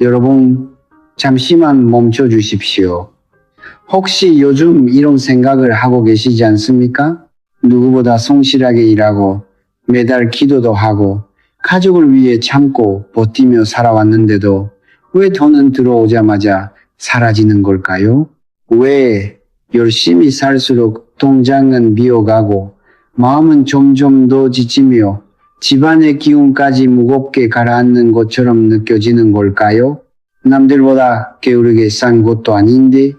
여러분, 잠시만 멈춰 주십시오. 혹시 요즘 이런 생각을 하고 계시지 않습니까? 누구보다 성실하게 일하고 매달 기도도 하고 가족을 위해 참고 버티며 살아왔는데도 왜 돈은 들어오자마자 사라지는 걸까요? 왜 열심히 살수록 통장은 비어가고 마음은 점점 더 지치며 집안의 기운까지 무겁게 가라앉는 것처럼 느껴지는 걸까요? 남들보다 게으르게 산 것도 아닌데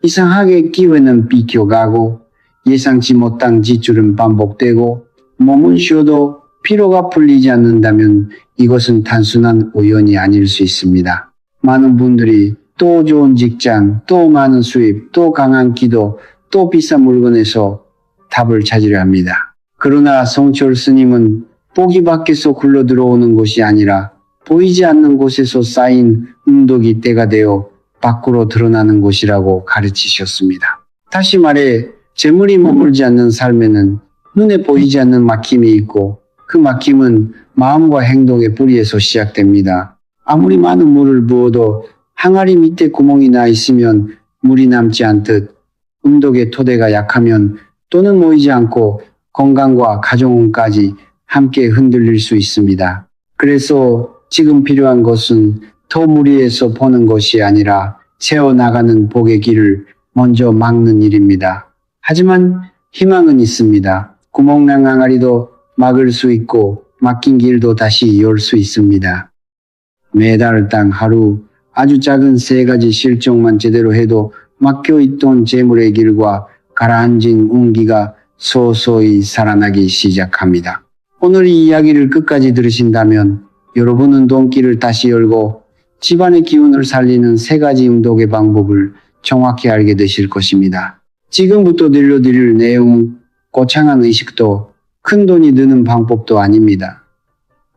이상하게 기회는 비켜가고 예상치 못한 지출은 반복되고 몸은 쉬어도 피로가 풀리지 않는다면 이것은 단순한 우연이 아닐 수 있습니다. 많은 분들이 또 좋은 직장, 또 많은 수입, 또 강한 기도, 또 비싼 물건에서 답을 찾으려 합니다. 그러나 성철 스님은 복이 밖에서 굴러 들어오는 것이 아니라 보이지 않는 곳에서 쌓인 운덕이 때가 되어 밖으로 드러나는 것이라고 가르치셨습니다. 다시 말해 재물이 머물지 않는 삶에는 눈에 보이지 않는 막힘이 있고 그 막힘은 마음과 행동의 뿌리에서 시작됩니다. 아무리 많은 물을 부어도 항아리 밑에 구멍이 나 있으면 물이 남지 않듯 운덕의 토대가 약하면 또는 모이지 않고 건강과 가정운까지 함께 흔들릴 수 있습니다. 그래서 지금 필요한 것은 더 무리해서 버는 것이 아니라 세워나가는 복의 길을 먼저 막는 일입니다. 하지만 희망은 있습니다. 구멍난 항아리도 막을 수 있고 막힌 길도 다시 열 수 있습니다. 매달 딱 하루 아주 작은 3가지 실정만 제대로 해도 막혀있던 재물의 길과 가라앉은 운기가 서서히 살아나기 시작합니다. 오늘 이 이야기를 끝까지 들으신다면 여러분은 돈길을 다시 열고 집안의 기운을 살리는 3가지 운동의 방법을 정확히 알게 되실 것입니다. 지금부터 들려드릴 내용, 거창한 의식도 큰 돈이 드는 방법도 아닙니다.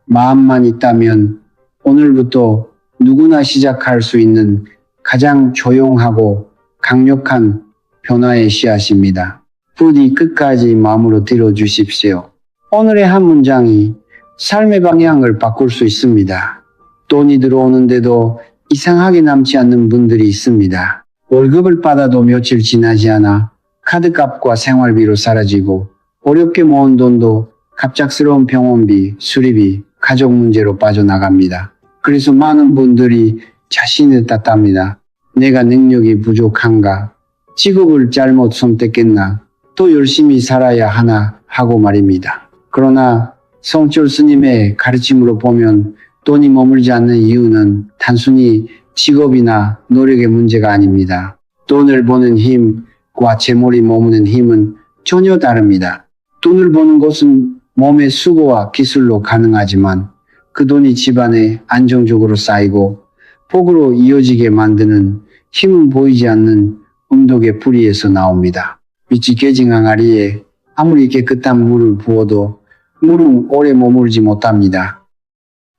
마음만 있다면 오늘부터 누구나 시작할 수 있는 가장 조용하고 강력한 변화의 씨앗입니다. 부디 끝까지 마음으로 들어주십시오. 오늘의 한 문장이 삶의 방향을 바꿀 수 있습니다. 돈이 들어오는데도 이상하게 남지 않는 분들이 있습니다. 월급을 받아도 며칠 지나지 않아 카드값과 생활비로 사라지고 어렵게 모은 돈도 갑작스러운 병원비, 수리비, 가족 문제로 빠져나갑니다. 그래서 많은 분들이 자신을 탓합니다. 내가 능력이 부족한가? 직업을 잘못 선택했나? 또 열심히 살아야 하나? 하고 말입니다. 그러나 성철 스님의 가르침으로 보면 돈이 머물지 않는 이유는 단순히 직업이나 노력의 문제가 아닙니다. 돈을 버는 힘과 재물이 머무는 힘은 전혀 다릅니다. 돈을 버는 것은 몸의 수고와 기술로 가능하지만 그 돈이 집안에 안정적으로 쌓이고 복으로 이어지게 만드는 힘은 보이지 않는 운덕의 뿌리에서 나옵니다. 밑이 깨진 항아리에 아무리 깨끗한 물을 부어도 물은 오래 머물지 못합니다.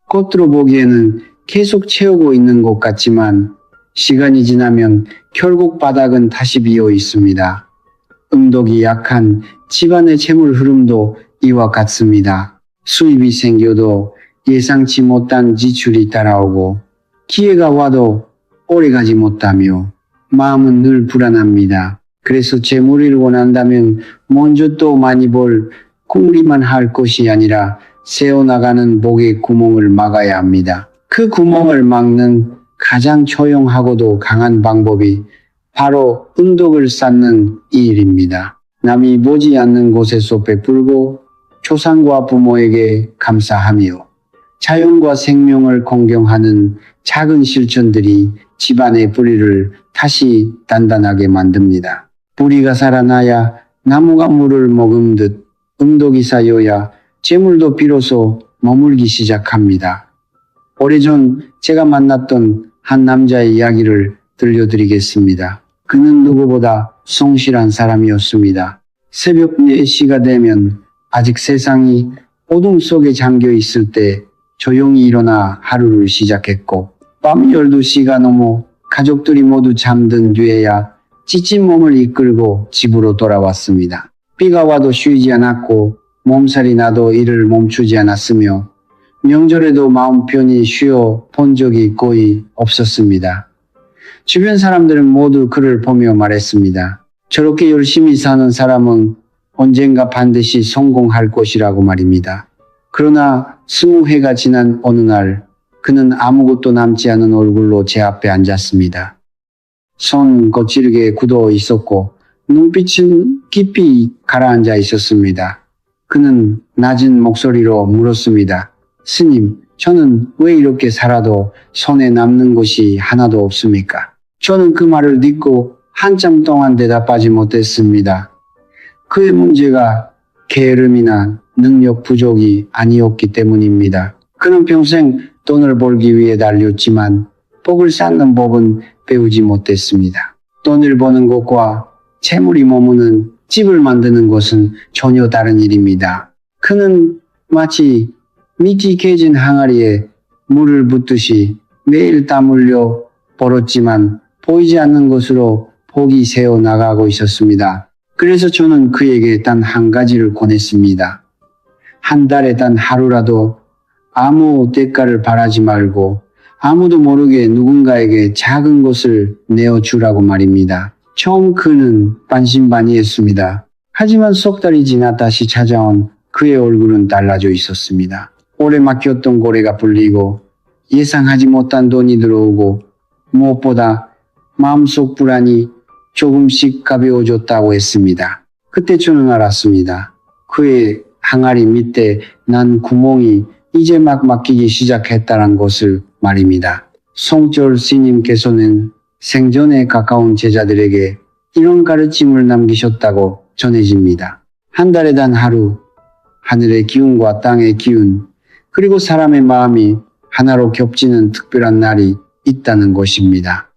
겉으로 보기에는 계속 채우고 있는 것 같지만 시간이 지나면 결국 바닥은 다시 비어 있습니다. 운덕이 약한 집안의 재물 흐름도 이와 같습니다. 수입이 생겨도 예상치 못한 지출이 따라오고 기회가 와도 오래가지 못하며 마음은 늘 불안합니다. 그래서 재물을 원한다면 먼저 또 많이 벌 궁리만 할 것이 아니라 새어나가는 복의 구멍을 막아야 합니다. 그 구멍을 막는 가장 조용하고도 강한 방법이 바로 운덕을 쌓는 이 일입니다. 남이 보지 않는 곳에서 베풀고 조상과 부모에게 감사하며 자연과 생명을 공경하는 작은 실천들이 집안의 뿌리를 다시 단단하게 만듭니다. 뿌리가 살아나야 나무가 물을 머금듯 운덕이 쌓여야 재물도 비로소 머물기 시작합니다. 오래전 제가 만났던 한 남자의 이야기를 들려드리겠습니다. 그는 누구보다 성실한 사람이었습니다. 새벽 4시가 되면 아직 세상이 어둠 속에 잠겨 있을 때 조용히 일어나 하루를 시작했고 밤 12시가 넘어 가족들이 모두 잠든 뒤에야 지친 몸을 이끌고 집으로 돌아왔습니다. 비가 와도 쉬지 않았고 몸살이 나도 일을 멈추지 않았으며 명절에도 마음 편히 쉬어 본 적이 거의 없었습니다. 주변 사람들은 모두 그를 보며 말했습니다. 저렇게 열심히 사는 사람은 언젠가 반드시 성공할 것이라고 말입니다. 그러나 20회가 지난 어느 날 그는 아무것도 남지 않은 얼굴로 제 앞에 앉았습니다. 손 거칠게 굳어 있었고 눈빛은 깊이 가라앉아 있었습니다. 그는 낮은 목소리로 물었습니다. 스님, 저는 왜 이렇게 살아도 손에 남는 것이 하나도 없습니까? 저는 그 말을 듣고 한참 동안 대답하지 못했습니다. 그의 문제가 게으름이나 능력 부족이 아니었기 때문입니다. 그는 평생 돈을 벌기 위해 달렸지만 복을 쌓는 법은 배우지 못했습니다. 돈을 버는 것과 재물이 머무는 집을 만드는 것은 전혀 다른 일입니다. 그는 마치 밑이 깨진 항아리에 물을 붓듯이 매일 땀 흘려 벌었지만 보이지 않는 것으로 복이 새어 나가고 있었습니다. 그래서 저는 그에게 단 한 가지를 권했습니다. 한 달에 단 하루라도 아무 대가를 바라지 말고 아무도 모르게 누군가에게 작은 것을 내어주라고 말입니다. 처음 그는 반신반의했습니다. 하지만 석 달이 지나 다시 찾아온 그의 얼굴은 달라져 있었습니다. 오래 막혔던 고래가 풀리고 예상하지 못한 돈이 들어오고 무엇보다 마음속 불안이 조금씩 가벼워졌다고 했습니다. 그때 저는 알았습니다. 그의 항아리 밑에 난 구멍이 이제 막 막히기 시작했다는 것을 말입니다. 송철 스님께서는 생전에 가까운 제자들에게 이런 가르침을 남기셨다고 전해집니다. 한 달에 단 하루, 하늘의 기운과 땅의 기운, 그리고 사람의 마음이 하나로 겹치는 특별한 날이 있다는 것입니다.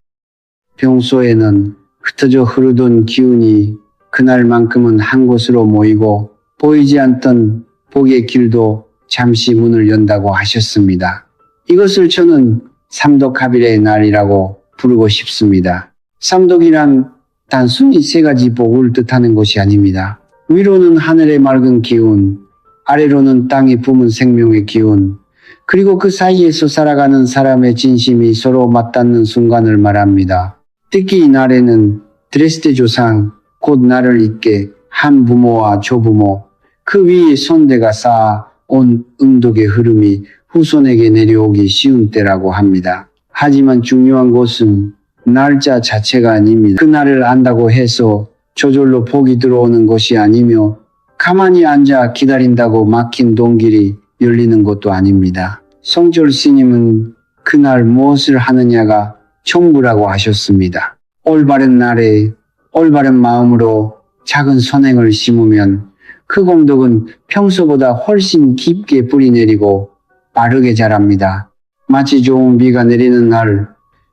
평소에는 흩어져 흐르던 기운이 그날만큼은 한 곳으로 모이고 보이지 않던 복의 길도 잠시 문을 연다고 하셨습니다. 이것을 저는 삼독합일의 날이라고 부르고 싶습니다. 삼독이란 단순히 세 가지 복을 뜻하는 것이 아닙니다. 위로는 하늘의 맑은 기운, 아래로는 땅이 품은 생명의 기운, 그리고 그 사이에서 살아가는 사람의 진심이 서로 맞닿는 순간을 말합니다. 특히 이 날에는 드레스데 조상, 곧 나를 잇게 한 부모와 조부모, 그 위에 선대가 쌓아 온 응덕의 흐름이 후손에게 내려오기 쉬운 때라고 합니다. 하지만 중요한 것은 날짜 자체가 아닙니다. 그 날을 안다고 해서 저절로 복이 들어오는 것이 아니며 가만히 앉아 기다린다고 막힌 돈길이 열리는 것도 아닙니다. 성철 스님은 그날 무엇을 하느냐가 전부라고 하셨습니다. 올바른 날에 올바른 마음으로 작은 선행을 심으면 그 공덕은 평소보다 훨씬 깊게 뿌리내리고 빠르게 자랍니다. 마치 좋은 비가 내리는 날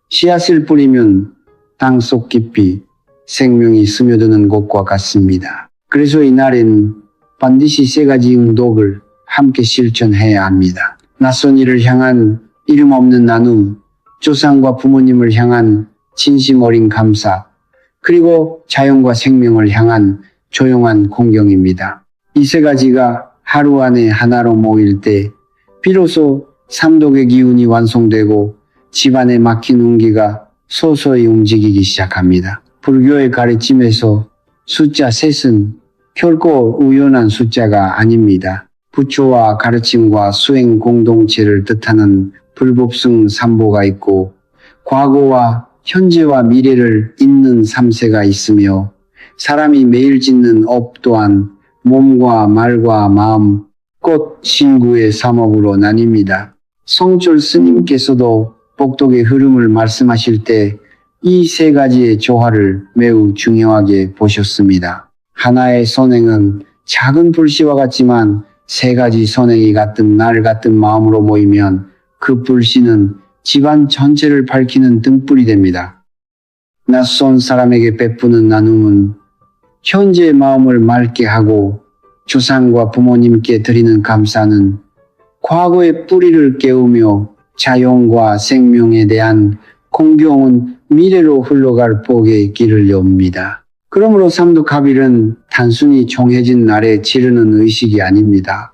씨앗을 뿌리면 땅속 깊이 생명이 스며드는 것과 같습니다. 그래서 이 날에는 반드시 세 가지 응덕을 함께 실천해야 합니다. 낯선 이를 향한 이름 없는 나눔, 조상과 부모님을 향한 진심 어린 감사, 그리고 자연과 생명을 향한 조용한 공경입니다. 이 세 가지가 하루 안에 하나로 모일 때 비로소 삼독의 기운이 완성되고 집안에 막힌 운기가 서서히 움직이기 시작합니다. 불교의 가르침에서 숫자 셋은 결코 우연한 숫자가 아닙니다. 부처와 가르침과 수행 공동체를 뜻하는 불법승 삼보가 있고 과거와 현재와 미래를 잇는 삼세가 있으며 사람이 매일 짓는 업 또한 몸과 말과 마음, 꽃, 신구의 삼업으로 나뉩니다. 성철 스님께서도 복덕의 흐름을 말씀하실 때 이 세 가지의 조화를 매우 중요하게 보셨습니다. 하나의 선행은 작은 불씨와 같지만 세 가지 선행이 같은 날 같은 마음으로 모이면 그 불씨는 집안 전체를 밝히는 등불이 됩니다. 낯선 사람에게 베푸는 나눔은 현재의 마음을 맑게 하고 조상과 부모님께 드리는 감사는 과거의 뿌리를 깨우며 자연과 생명에 대한 공경은 미래로 흘러갈 복의 길을 엽니다. 그러므로 삼독합일은 단순히 정해진 날에 치르는 의식이 아닙니다.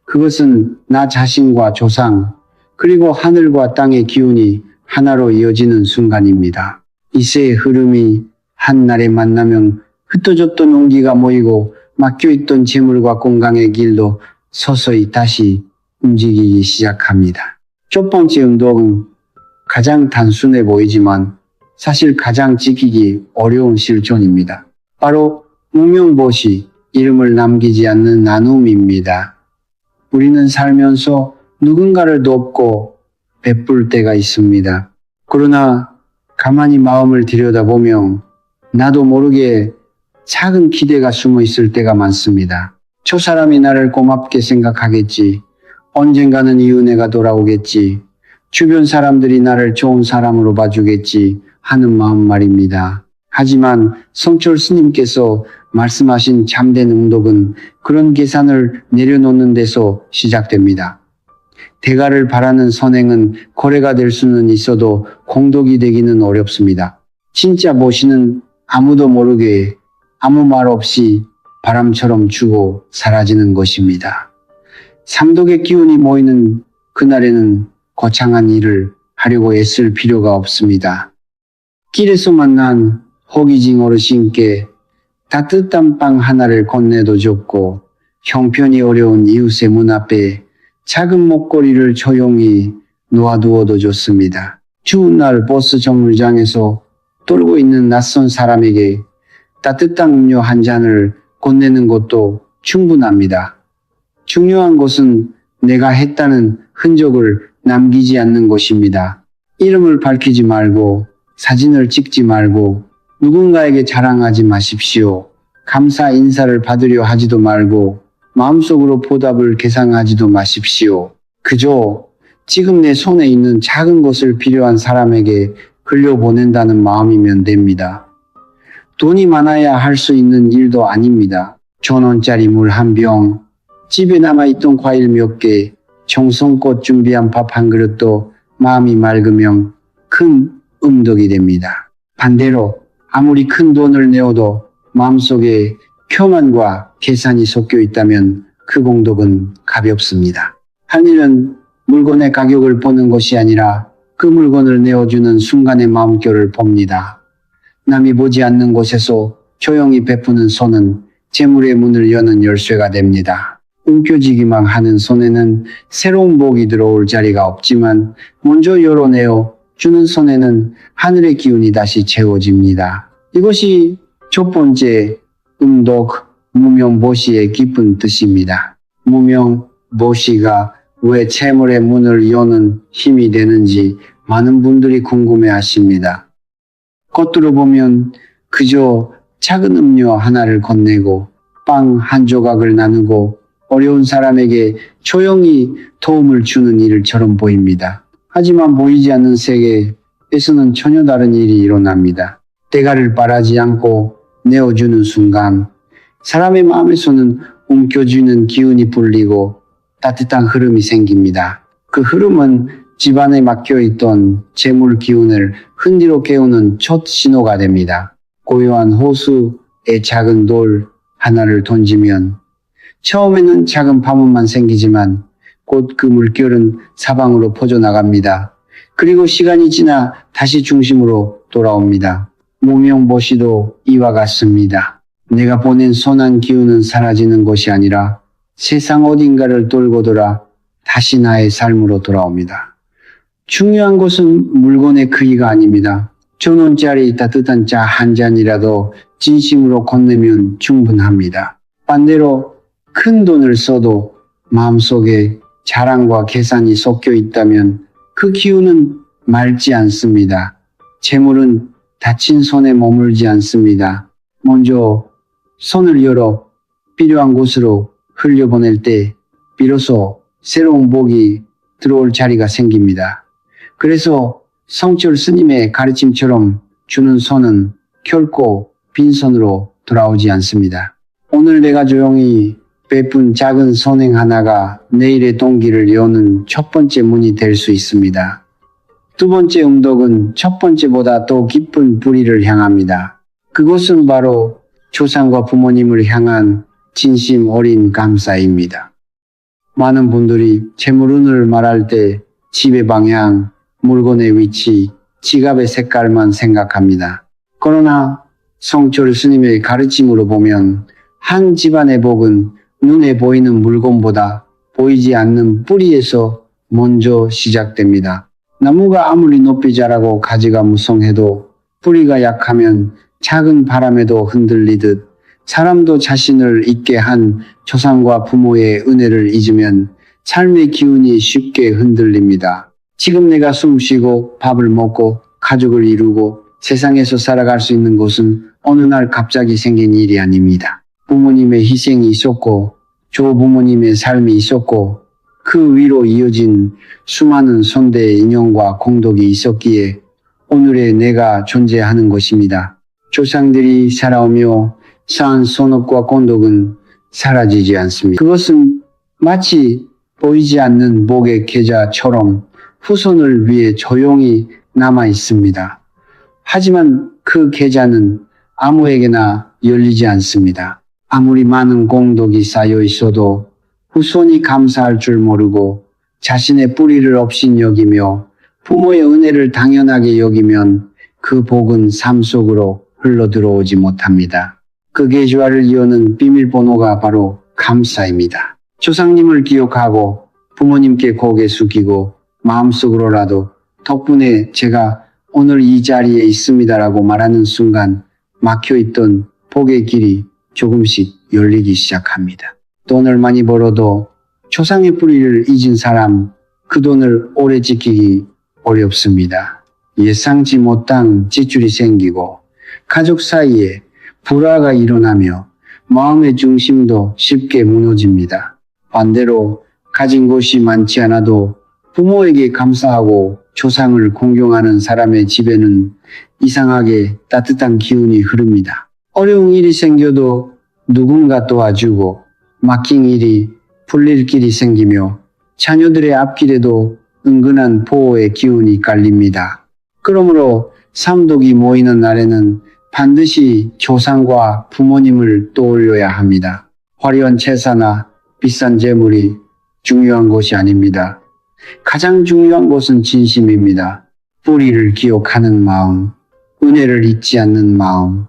그것은 나 자신과 조상, 그리고 하늘과 땅의 기운이 하나로 이어지는 순간입니다. 이세의 흐름이 한날에 만나면 흩어졌던 온기가 모이고 막혀있던 재물과 건강의 길도 서서히 다시 움직이기 시작합니다. 첫 번째 운동은 가장 단순해 보이지만 사실 가장 지키기 어려운 실존입니다. 바로 무명보시, 이름을 남기지 않는 나눔입니다. 우리는 살면서 누군가를 돕고 베풀 때가 있습니다. 그러나 가만히 마음을 들여다보면 나도 모르게 작은 기대가 숨어 있을 때가 많습니다. 저 사람이 나를 고맙게 생각하겠지. 언젠가는 이 은혜가 돌아오겠지. 주변 사람들이 나를 좋은 사람으로 봐주겠지 하는 마음 말입니다. 하지만 성철 스님께서 말씀하신 참된 응독은 그런 계산을 내려놓는 데서 시작됩니다. 대가를 바라는 선행은 거래가 될 수는 있어도 공덕이 되기는 어렵습니다. 진짜 모시는 아무도 모르게 아무 말 없이 바람처럼 주고 사라지는 것입니다. 삼독의 기운이 모이는 그날에는 거창한 일을 하려고 애쓸 필요가 없습니다. 길에서 만난 허기진 어르신께 따뜻한 빵 하나를 건네도 줬고 형편이 어려운 이웃의 문 앞에 작은 목걸이를 조용히 놓아두어도 좋습니다. 추운 날 버스 정류장에서 떨고 있는 낯선 사람에게 따뜻한 음료 한 잔을 건네는 것도 충분합니다. 중요한 것은 내가 했다는 흔적을 남기지 않는 것입니다. 이름을 밝히지 말고 사진을 찍지 말고 누군가에게 자랑하지 마십시오. 감사 인사를 받으려 하지도 말고 마음속으로 보답을 계산하지도 마십시오. 그저 지금 내 손에 있는 작은 것을 필요한 사람에게 흘려보낸다는 마음이면 됩니다. 돈이 많아야 할 수 있는 일도 아닙니다. 1,000원짜리 물 한 병, 집에 남아있던 과일 몇 개, 정성껏 준비한 밥 한 그릇도 마음이 맑으면 큰 음덕이 됩니다. 반대로 아무리 큰 돈을 내어도 마음속에 교만과 계산이 섞여 있다면 그 공덕은 가볍습니다. 할 일은 물건의 가격을 보는 것이 아니라 그 물건을 내어주는 순간의 마음결을 봅니다. 남이 보지 않는 곳에서 조용히 베푸는 손은 재물의 문을 여는 열쇠가 됩니다. 움켜쥐기만 하는 손에는 새로운 복이 들어올 자리가 없지만 먼저 열어내어 주는 손에는 하늘의 기운이 다시 채워집니다. 이것이 첫 번째 음독 무명보시의 깊은 뜻입니다. 무명보시가 왜 재물의 문을 여는 힘이 되는지 많은 분들이 궁금해하십니다. 겉으로 보면 그저 작은 음료 하나를 건네고 빵 한 조각을 나누고 어려운 사람에게 조용히 도움을 주는 일처럼 보입니다. 하지만 보이지 않는 세계에서는 전혀 다른 일이 일어납니다. 대가를 바라지 않고 내어주는 순간 사람의 마음에서는 움켜쥐는 기운이 풀리고 따뜻한 흐름이 생깁니다. 그 흐름은 집안에 막혀있던 재물 기운을 흔들어 깨우는 첫 신호가 됩니다. 고요한 호수에 작은 돌 하나를 던지면 처음에는 작은 파문만 생기지만 곧 그 물결은 사방으로 퍼져나갑니다. 그리고 시간이 지나 다시 중심으로 돌아옵니다. 무명보시도 이와 같습니다. 내가 보낸 선한 기운은 사라지는 것이 아니라 세상 어딘가를 돌고 돌아 다시 나의 삶으로 돌아옵니다. 중요한 것은 물건의 크기가 아닙니다. 1,000원짜리 따뜻한 차 한 잔이라도 진심으로 건네면 충분합니다. 반대로 큰 돈을 써도 마음속에 자랑과 계산이 섞여 있다면 그 기운은 맑지 않습니다. 재물은 다친 손에 머물지 않습니다. 먼저 손을 열어 필요한 곳으로 흘려보낼 때 비로소 새로운 복이 들어올 자리가 생깁니다. 그래서 성철 스님의 가르침처럼 주는 손은 결코 빈손으로 돌아오지 않습니다. 오늘 내가 조용히 베푼 작은 선행 하나가 내일의 동기를 여는 첫 번째 문이 될 수 있습니다. 두 번째 음덕은 첫 번째보다 더 깊은 뿌리를 향합니다. 그것은 바로 조상과 부모님을 향한 진심 어린 감사입니다. 많은 분들이 재물운을 말할 때 집의 방향, 물건의 위치, 지갑의 색깔만 생각합니다. 그러나 성철 스님의 가르침으로 보면 한 집안의 복은 눈에 보이는 물건보다 보이지 않는 뿌리에서 먼저 시작됩니다. 나무가 아무리 높이 자라고 가지가 무성해도 뿌리가 약하면 작은 바람에도 흔들리듯 사람도 자신을 잊게 한 조상과 부모의 은혜를 잊으면 삶의 기운이 쉽게 흔들립니다. 지금 내가 숨쉬고 밥을 먹고 가족을 이루고 세상에서 살아갈 수 있는 것은 어느 날 갑자기 생긴 일이 아닙니다. 부모님의 희생이 있었고 조부모님의 삶이 있었고 그 위로 이어진 수많은 선대의 인연과 공덕이 있었기에 오늘의 내가 존재하는 것입니다. 조상들이 살아오며 쌓은 선업과 공덕은 사라지지 않습니다. 그것은 마치 보이지 않는 목의 계좌처럼 후손을 위해 조용히 남아 있습니다. 하지만 그 계좌는 아무에게나 열리지 않습니다. 아무리 많은 공덕이 쌓여 있어도 후손이 감사할 줄 모르고 자신의 뿌리를 없인 여기며 부모의 은혜를 당연하게 여기면 그 복은 삶 속으로 흘러들어오지 못합니다. 그 계좌를 여는 비밀번호가 바로 감사입니다. 조상님을 기억하고 부모님께 고개 숙이고 마음속으로라도 덕분에 제가 오늘 이 자리에 있습니다라고 말하는 순간 막혀있던 복의 길이 조금씩 열리기 시작합니다. 돈을 많이 벌어도 조상의 뿌리를 잊은 사람, 그 돈을 오래 지키기 어렵습니다. 예상치 못한 지출이 생기고 가족 사이에 불화가 일어나며 마음의 중심도 쉽게 무너집니다. 반대로 가진 것이 많지 않아도 부모에게 감사하고 조상을 공경하는 사람의 집에는 이상하게 따뜻한 기운이 흐릅니다. 어려운 일이 생겨도 누군가 도와주고 막힌 일이 풀릴 길이 생기며 자녀들의 앞길에도 은근한 보호의 기운이 깔립니다. 그러므로 삼독이 모이는 날에는 반드시 조상과 부모님을 떠올려야 합니다. 화려한 제사나 비싼 재물이 중요한 것이 아닙니다. 가장 중요한 것은 진심입니다. 뿌리를 기억하는 마음, 은혜를 잊지 않는 마음,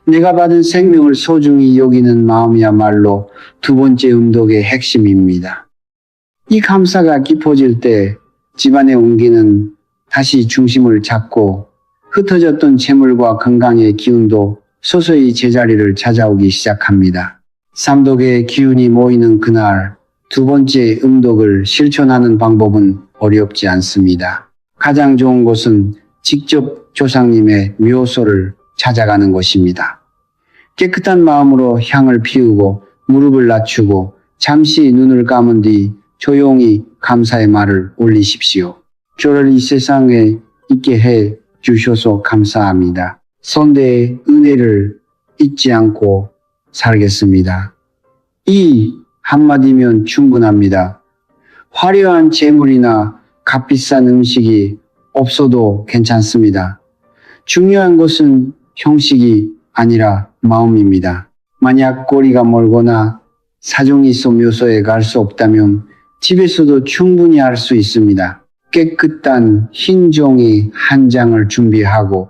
내가 받은 생명을 소중히 여기는 마음이야말로 두 번째 음덕의 핵심입니다. 이 감사가 깊어질 때 집안의 운기는 다시 중심을 잡고 흩어졌던 재물과 건강의 기운도 서서히 제자리를 찾아오기 시작합니다. 삼덕의 기운이 모이는 그날 두 번째 음덕을 실천하는 방법은 어렵지 않습니다. 가장 좋은 것은 직접 조상님의 묘소를 찾아가는 것입니다. 깨끗한 마음으로 향을 피우고 무릎을 낮추고 잠시 눈을 감은 뒤 조용히 감사의 말을 올리십시오. 저를 이 세상에 있게 해 주셔서 감사합니다. 선대의 은혜를 잊지 않고 살겠습니다. 이 한마디면 충분합니다. 화려한 재물이나 값비싼 음식이 없어도 괜찮습니다. 중요한 것은 형식이 아니라 마음입니다. 만약 거리가 멀거나 사정이 있어 묘소에 갈 수 없다면 집에서도 충분히 할 수 있습니다. 깨끗한 흰 종이 한 장을 준비하고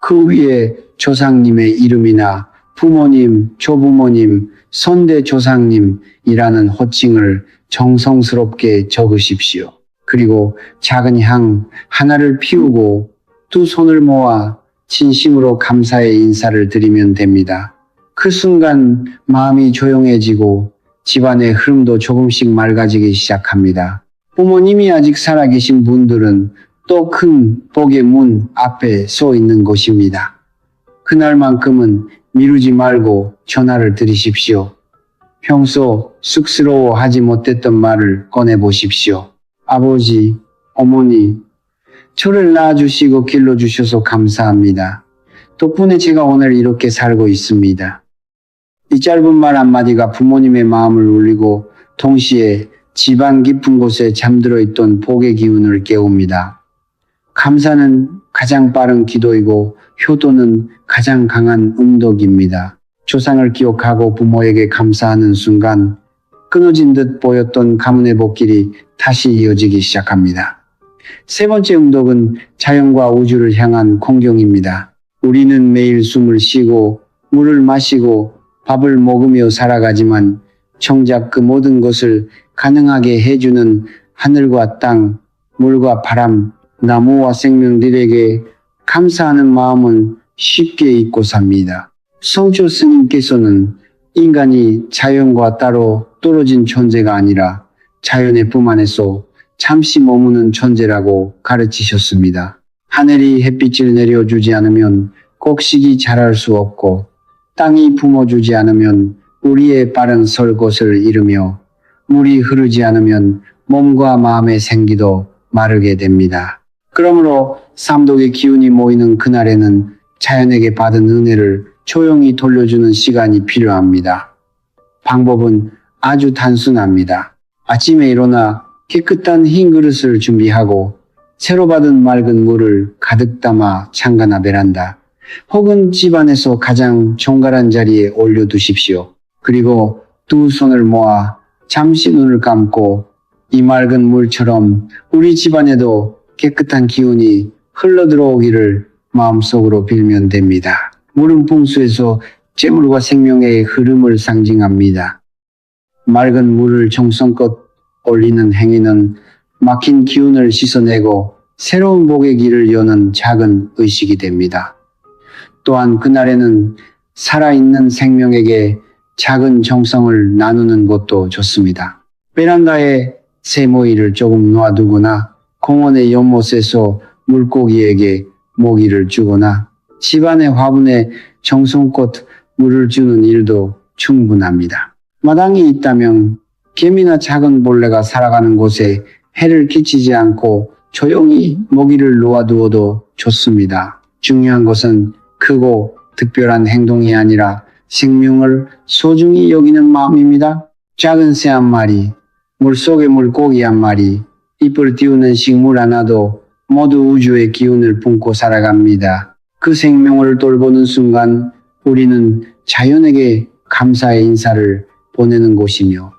그 위에 조상님의 이름이나 부모님, 조부모님, 선대 조상님이라는 호칭을 정성스럽게 적으십시오. 그리고 작은 향 하나를 피우고 두 손을 모아 진심으로 감사의 인사를 드리면 됩니다. 그 순간 마음이 조용해지고 집안의 흐름도 조금씩 맑아지기 시작합니다. 부모님이 아직 살아계신 분들은 또 큰 복의 문 앞에 서 있는 것입니다. 그날만큼은 미루지 말고 전화를 드리십시오. 평소 쑥스러워하지 못했던 말을 꺼내보십시오. 아버지, 어머니, 저를 낳아주시고 길러주셔서 감사합니다. 덕분에 제가 오늘 이렇게 살고 있습니다. 이 짧은 말 한마디가 부모님의 마음을 울리고 동시에 집안 깊은 곳에 잠들어 있던 복의 기운을 깨웁니다. 감사는 가장 빠른 기도이고 효도는 가장 강한 음덕입니다. 조상을 기억하고 부모에게 감사하는 순간 끊어진 듯 보였던 가문의 복길이 다시 이어지기 시작합니다. 세 번째 음덕은 자연과 우주를 향한 공경입니다. 우리는 매일 숨을 쉬고 물을 마시고 밥을 먹으며 살아가지만 정작 그 모든 것을 가능하게 해주는 하늘과 땅, 물과 바람, 나무와 생명들에게 감사하는 마음은 쉽게 잊고 삽니다. 성조 스님께서는 인간이 자연과 따로 떨어진 존재가 아니라 자연의 품 안에서 잠시 머무는 존재라고 가르치셨습니다. 하늘이 햇빛을 내려주지 않으면 곡식이 자랄 수 없고 땅이 품어주지 않으면 우리의 발은 설 곳을 잃으며 물이 흐르지 않으면 몸과 마음의 생기도 마르게 됩니다. 그러므로 삼독의 기운이 모이는 그날에는 자연에게 받은 은혜를 조용히 돌려주는 시간이 필요합니다. 방법은 아주 단순합니다. 아침에 일어나 깨끗한 흰 그릇을 준비하고 새로 받은 맑은 물을 가득 담아 창가나 베란다 혹은 집안에서 가장 정갈한 자리에 올려두십시오. 그리고 두 손을 모아 잠시 눈을 감고 이 맑은 물처럼 우리 집안에도 깨끗한 기운이 흘러들어오기를 마음속으로 빌면 됩니다. 물은 풍수에서 재물과 생명의 흐름을 상징합니다. 맑은 물을 정성껏 올리는 행위는 막힌 기운을 씻어내고 새로운 복의 길을 여는 작은 의식이 됩니다. 또한 그날에는 살아있는 생명에게 작은 정성을 나누는 것도 좋습니다. 베란다에 새모이를 조금 놓아두거나 공원의 연못에서 물고기에게 먹이를 주거나 집안의 화분에 정성껏 물을 주는 일도 충분합니다. 마당이 있다면 개미나 작은 벌레가 살아가는 곳에 해를 끼치지 않고 조용히 먹이를 놓아두어도 좋습니다. 중요한 것은 크고 특별한 행동이 아니라 생명을 소중히 여기는 마음입니다. 작은 새 한 마리, 물속의 물고기 한 마리, 잎을 띄우는 식물 하나도 모두 우주의 기운을 품고 살아갑니다. 그 생명을 돌보는 순간 우리는 자연에게 감사의 인사를 보내는 곳이며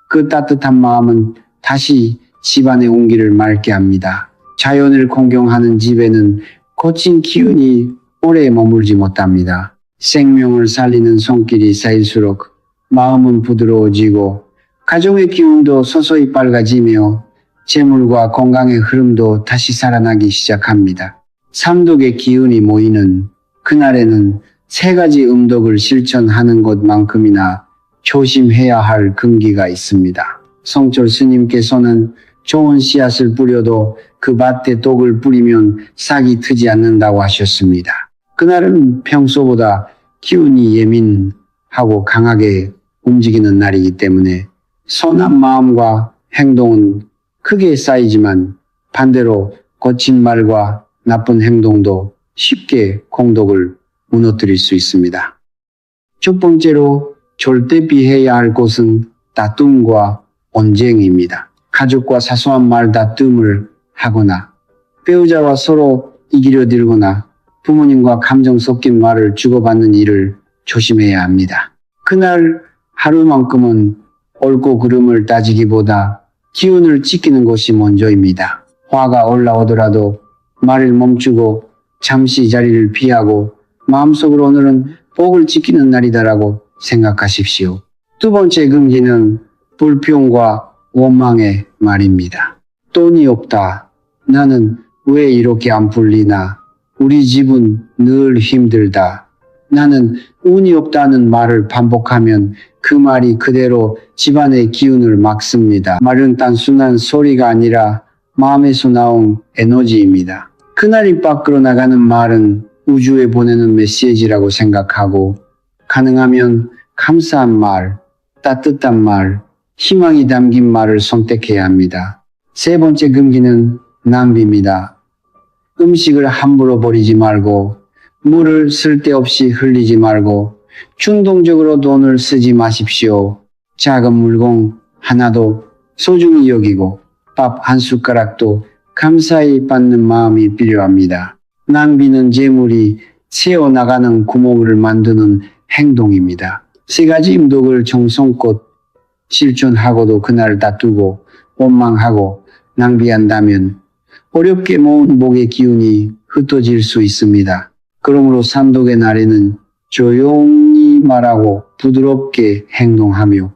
그 따뜻한 마음은 다시 집안의 온기를 맑게 합니다. 자연을 공경하는 집에는 거친 기운이 오래 머물지 못합니다. 생명을 살리는 손길이 쌓일수록 마음은 부드러워지고 가정의 기운도 서서히 밝아지며 재물과 건강의 흐름도 다시 살아나기 시작합니다. 삼독의 기운이 모이는 그날에는 세 가지 음덕을 실천하는 것만큼이나 조심해야 할 금기가 있습니다. 성철 스님께서는 좋은 씨앗을 뿌려도 그 밭에 독을 뿌리면 싹이 트지 않는다고 하셨습니다. 그날은 평소보다 기운이 예민하고 강하게 움직이는 날이기 때문에 선한 마음과 행동은 크게 쌓이지만 반대로 거친 말과 나쁜 행동도 쉽게 공덕을 무너뜨릴 수 있습니다. 첫 번째로 절대 피해야 할 것은 다툼과 언쟁입니다. 가족과 사소한 말 다툼을 하거나 배우자와 서로 이기려 들거나 부모님과 감정 섞인 말을 주고받는 일을 조심해야 합니다. 그날 하루만큼은 옳고 그름을 따지기보다 기운을 지키는 것이 먼저입니다. 화가 올라오더라도 말을 멈추고 잠시 자리를 피하고 마음속으로 오늘은 복을 지키는 날이다라고 생각하십시오. 두 번째 금기는 불평과 원망의 말입니다. 돈이 없다. 나는 왜 이렇게 안 풀리나? 우리 집은 늘 힘들다. 나는 운이 없다는 말을 반복하면 그 말이 그대로 집안의 기운을 막습니다. 말은 단순한 소리가 아니라 마음에서 나온 에너지입니다. 그날 입 밖으로 나가는 말은 우주에 보내는 메시지라고 생각하고 가능하면 감사한 말, 따뜻한 말, 희망이 담긴 말을 선택해야 합니다. 세 번째 금기는 낭비입니다. 음식을 함부로 버리지 말고 물을 쓸데없이 흘리지 말고 충동적으로 돈을 쓰지 마십시오. 작은 물건 하나도 소중히 여기고 밥 한 숟가락도 감사히 받는 마음이 필요합니다. 낭비는 재물이 새어나가는 구멍을 만드는 행동입니다. 세 가지 음덕을 정성껏 실존하고도 그날 다투고 원망하고 낭비한다면 어렵게 모은 복의 기운이 흩어질 수 있습니다. 그러므로 산독의 날에는 조용히 말하고 부드럽게 행동하며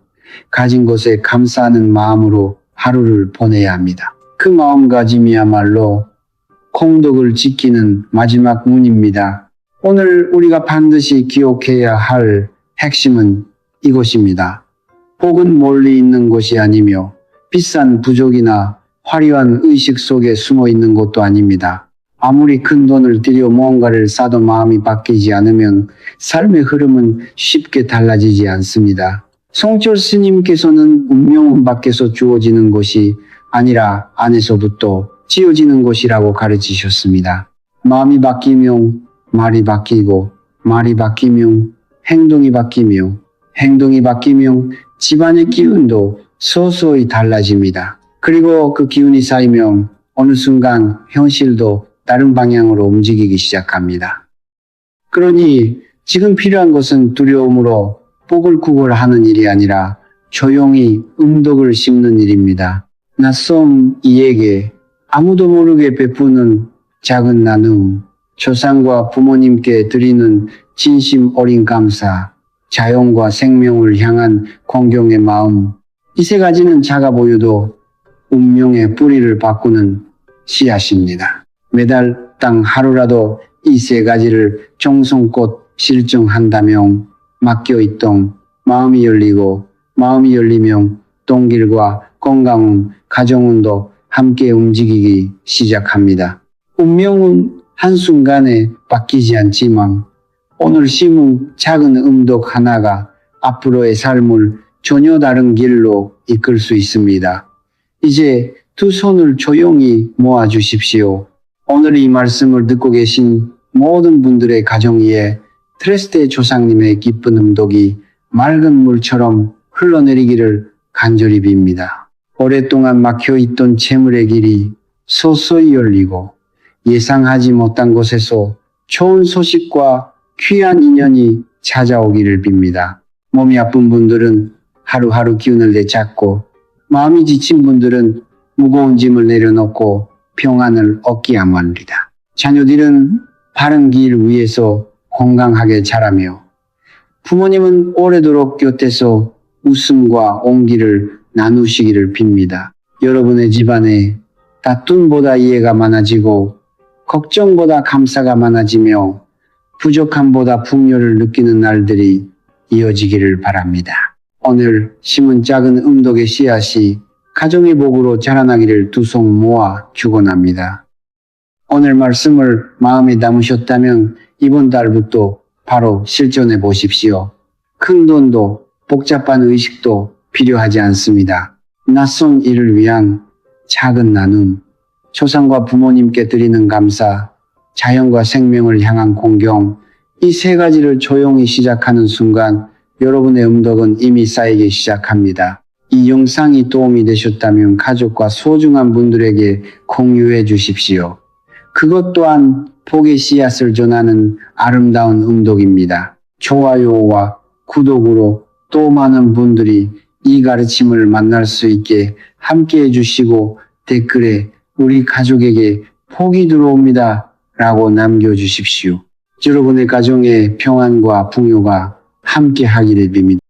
가진 것에 감사하는 마음으로 하루를 보내야 합니다. 그 마음가짐이야말로 공덕을 지키는 마지막 문입니다. 오늘 우리가 반드시 기억해야 할 핵심은 이것입니다. 복은 멀리 있는 것이 아니며 비싼 부족이나 화려한 의식 속에 숨어 있는 것도 아닙니다. 아무리 큰 돈을 들여 무언가를 사도 마음이 바뀌지 않으면 삶의 흐름은 쉽게 달라지지 않습니다. 성철 스님께서는 운명은 밖에서 주어지는 것이 아니라 안에서부터 지어지는 것이라고 가르치셨습니다. 마음이 바뀌면 말이 바뀌고 말이 바뀌면 행동이 바뀌며 행동이 바뀌면 집안의 기운도 서서히 달라집니다. 그리고 그 기운이 쌓이면 어느 순간 현실도 다른 방향으로 움직이기 시작합니다. 그러니 지금 필요한 것은 두려움으로 복을 구걸하는 일이 아니라 조용히 음덕을 심는 일입니다. 낯선 이에게 아무도 모르게 베푸는 작은 나눔, 조상과 부모님께 드리는 진심 어린 감사, 자연과 생명을 향한 공경의 마음, 이 세 가지는 작아 보여도 운명의 뿌리를 바꾸는 씨앗입니다. 매달 딱 하루라도 이 세 가지를 정성껏 실천한다면 막혀있던 마음이 열리고 마음이 열리면 동길과 건강운, 가정운도 함께 움직이기 시작합니다. 운명은 한순간에 바뀌지 않지만 오늘 심은 작은 음덕 하나가 앞으로의 삶을 전혀 다른 길로 이끌 수 있습니다. 이제 두 손을 조용히 모아 주십시오. 오늘 이 말씀을 듣고 계신 모든 분들의 가정 위에 트레스테 조상님의 기쁜 음덕이 맑은 물처럼 흘러내리기를 간절히 빕니다. 오랫동안 막혀있던 재물의 길이 서서히 열리고 예상하지 못한 곳에서 좋은 소식과 귀한 인연이 찾아오기를 빕니다. 몸이 아픈 분들은 하루하루 기운을 되찾고 마음이 지친 분들은 무거운 짐을 내려놓고 평안을 얻기 합니다. 자녀들은 바른 길 위에서 건강하게 자라며 부모님은 오래도록 곁에서 웃음과 온기를 나누시기를 빕니다. 여러분의 집안에 다툼보다 이해가 많아지고 걱정보다 감사가 많아지며 부족함보다 풍요를 느끼는 날들이 이어지기를 바랍니다. 오늘 심은 작은 음덕의 씨앗이 가정의 복으로 자라나기를 두 손 모아 축원합니다. 오늘 말씀을 마음에 담으셨다면 이번 달부터 바로 실천해 보십시오. 큰 돈도 복잡한 의식도 필요하지 않습니다. 낯선 일을 위한 작은 나눔, 조상과 부모님께 드리는 감사, 자연과 생명을 향한 공경, 이 세 가지를 조용히 시작하는 순간 여러분의 음덕은 이미 쌓이기 시작합니다. 이 영상이 도움이 되셨다면 가족과 소중한 분들에게 공유해 주십시오. 그것 또한 복의 씨앗을 전하는 아름다운 음덕입니다. 좋아요와 구독으로 또 많은 분들이 이 가르침을 만날 수 있게 함께 해주시고 댓글에 우리 가족에게 복이 들어옵니다 라고 남겨주십시오. 여러분의 가정의 평안과 풍요가 함께 하기를 빕니다.